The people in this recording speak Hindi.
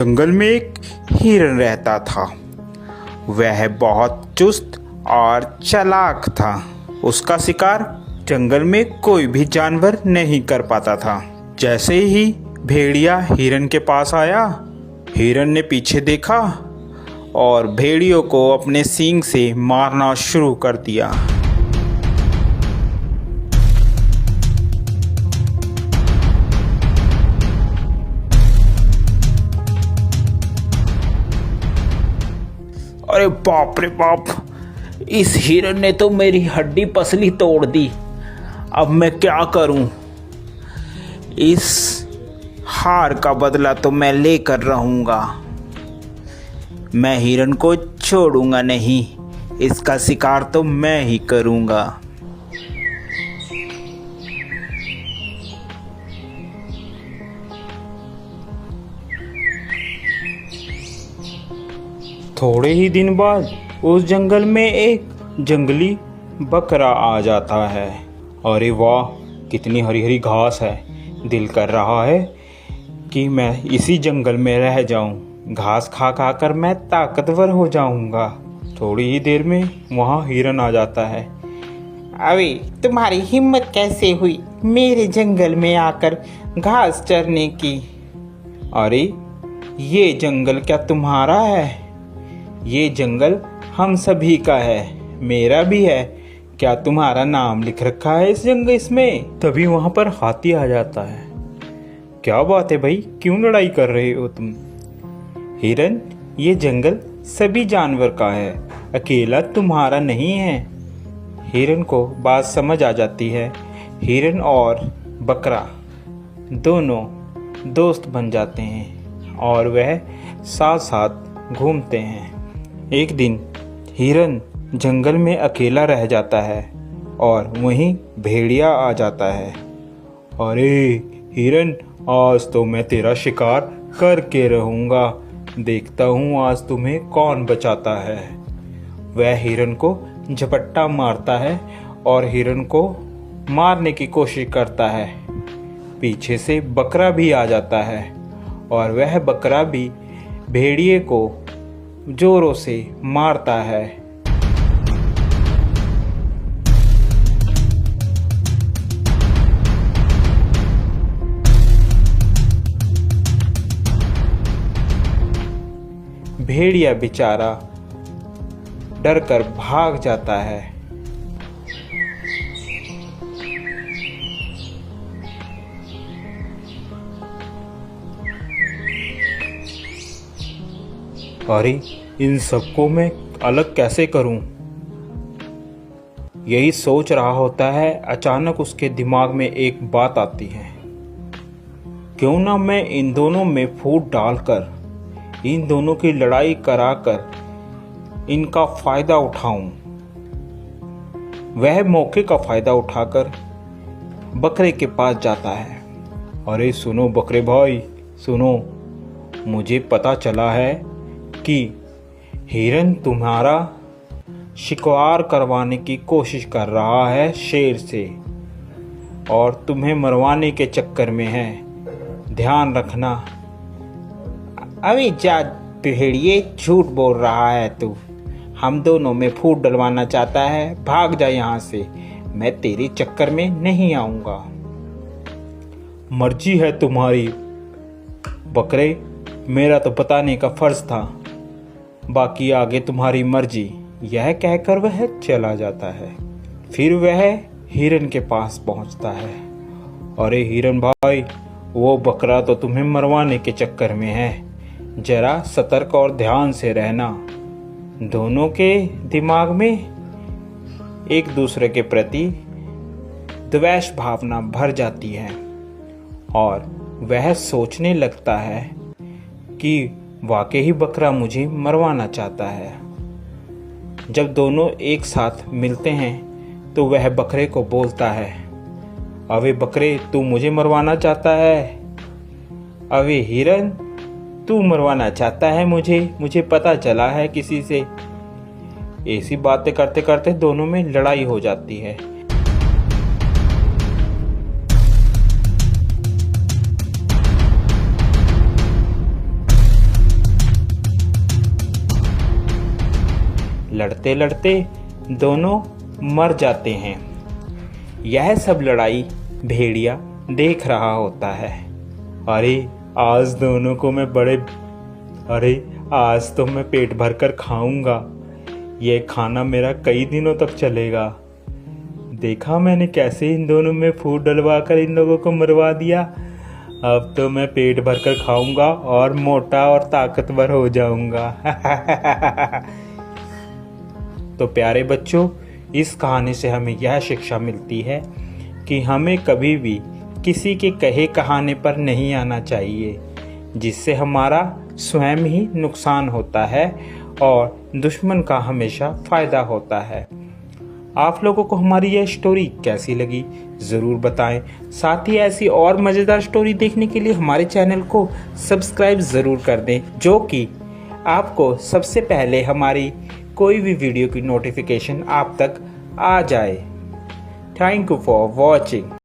जंगल में एक हिरन रहता था। वह बहुत चुस्त और चालाक था। उसका शिकार जंगल में कोई भी जानवर नहीं कर पाता था। जैसे ही भेड़िया हिरन के पास आया, हिरन ने पीछे देखा और भेड़ियों को अपने सींग से मारना शुरू कर दिया। अरे बाप रे बाप, इस हिरन ने तो मेरी हड्डी पसली तोड़ दी। अब मैं क्या करूं? इस हार का बदला तो मैं लेकर रहूंगा। मैं हिरन को छोड़ूंगा नहीं, इसका शिकार तो मैं ही करूंगा। थोड़े ही दिन बाद उस जंगल में एक जंगली बकरा आ जाता है। अरे वाह, कितनी हरी हरी घास है। दिल कर रहा है कि मैं इसी जंगल में रह जाऊं। घास खा खा कर मैं ताकतवर हो जाऊंगा। थोड़ी ही देर में वहाँ हिरन आ जाता है। अरे तुम्हारी हिम्मत कैसे हुई मेरे जंगल में आकर घास चरने की? अरे ये जंगल क्या तुम्हारा है? ये जंगल हम सभी का है, मेरा भी है। क्या तुम्हारा नाम लिख रखा है इस जंगल इसमें? तभी वहां पर हाथी आ जाता है। क्या बात है भाई, क्यों लड़ाई कर रहे हो तुम? हिरन, ये जंगल सभी जानवर का है, अकेला तुम्हारा नहीं है। हिरन को बात समझ आ जाती है। हिरन और बकरा दोनों दोस्त बन जाते हैं और वह साथ साथ घूमते हैं। एक दिन हिरन जंगल में अकेला रह जाता है और वहीं भेड़िया आ जाता है। अरे हिरन, आज तो मैं तेरा शिकार करके रहूंगा। देखता हूँ आज तुम्हें कौन बचाता है। वह हिरन को झपट्टा मारता है और हिरन को मारने की कोशिश करता है। पीछे से बकरा भी आ जाता है और वह बकरा भी भेड़िए को जोरों से मारता है। भेड़िया बेचारा डरकर भाग जाता है। अरे इन सबको मैं अलग कैसे करूं? यही सोच रहा होता है, अचानक उसके दिमाग में एक बात आती है। क्यों ना मैं इन दोनों में फूट डालकर इन दोनों की लड़ाई कराकर इनका फायदा उठाऊं। वह मौके का फायदा उठाकर बकरे के पास जाता है। अरे सुनो बकरे भाई, सुनो, मुझे पता चला है कि हिरन तुम्हारा शिकार करवाने की कोशिश कर रहा है शेर से और तुम्हें मरवाने के चक्कर में है। ध्यान रखना। अरे जा भेड़िए, झूठ बोल रहा है तू। हम दोनों में फूट डलवाना चाहता है, भाग जा यहाँ से। मैं तेरे चक्कर में नहीं आऊंगा। मर्जी है तुम्हारी बकरे, मेरा तो बताने का फर्ज था, बाकी आगे तुम्हारी मर्जी। यह कहकर वह चला जाता है। फिर वह हिरन के पास पहुंचता है। अरे हिरन भाई, वो बकरा तो तुम्हें मरवाने के चक्कर में है, जरा सतर्क और ध्यान से रहना। दोनों के दिमाग में एक दूसरे के प्रति द्वेष भावना भर जाती है और वह सोचने लगता है कि वाकई ही बकरा मुझे मरवाना चाहता है। जब दोनों एक साथ मिलते हैं तो वह बकरे को बोलता है, अबे बकरे, तू मुझे मरवाना चाहता है? अबे हिरन, तू मरवाना चाहता है मुझे पता चला है किसी से। ऐसी बातें करते करते दोनों में लड़ाई हो जाती है। लड़ते लड़ते दोनों मर जाते हैं। यह सब लड़ाई भेड़िया देख रहा होता है। अरे आज दोनों को मैं आज तो मैं पेट भर कर खाऊंगा। ये खाना मेरा कई दिनों तक चलेगा। देखा मैंने कैसे इन दोनों में फूड डलवा कर इन लोगों को मरवा दिया। अब तो मैं पेट भर कर खाऊंगा और मोटा और ताकतवर हो जाऊंगा। तो प्यारे बच्चों, इस कहानी से हमें यह शिक्षा मिलती है कि हमें कभी भी किसी के कहे कहाने पर नहीं आना चाहिए, जिससे हमारा स्वयं ही नुकसान होता है और दुश्मन का हमेशा फ़ायदा होता है। आप लोगों को हमारी यह स्टोरी कैसी लगी ज़रूर बताएं। साथ ही ऐसी और मज़ेदार स्टोरी देखने के लिए हमारे चैनल को सब्सक्राइब ज़रूर कर दें, जो कि आपको सबसे पहले हमारी कोई भी वीडियो की नोटिफिकेशन आप तक आ जाए। Thank you for watching.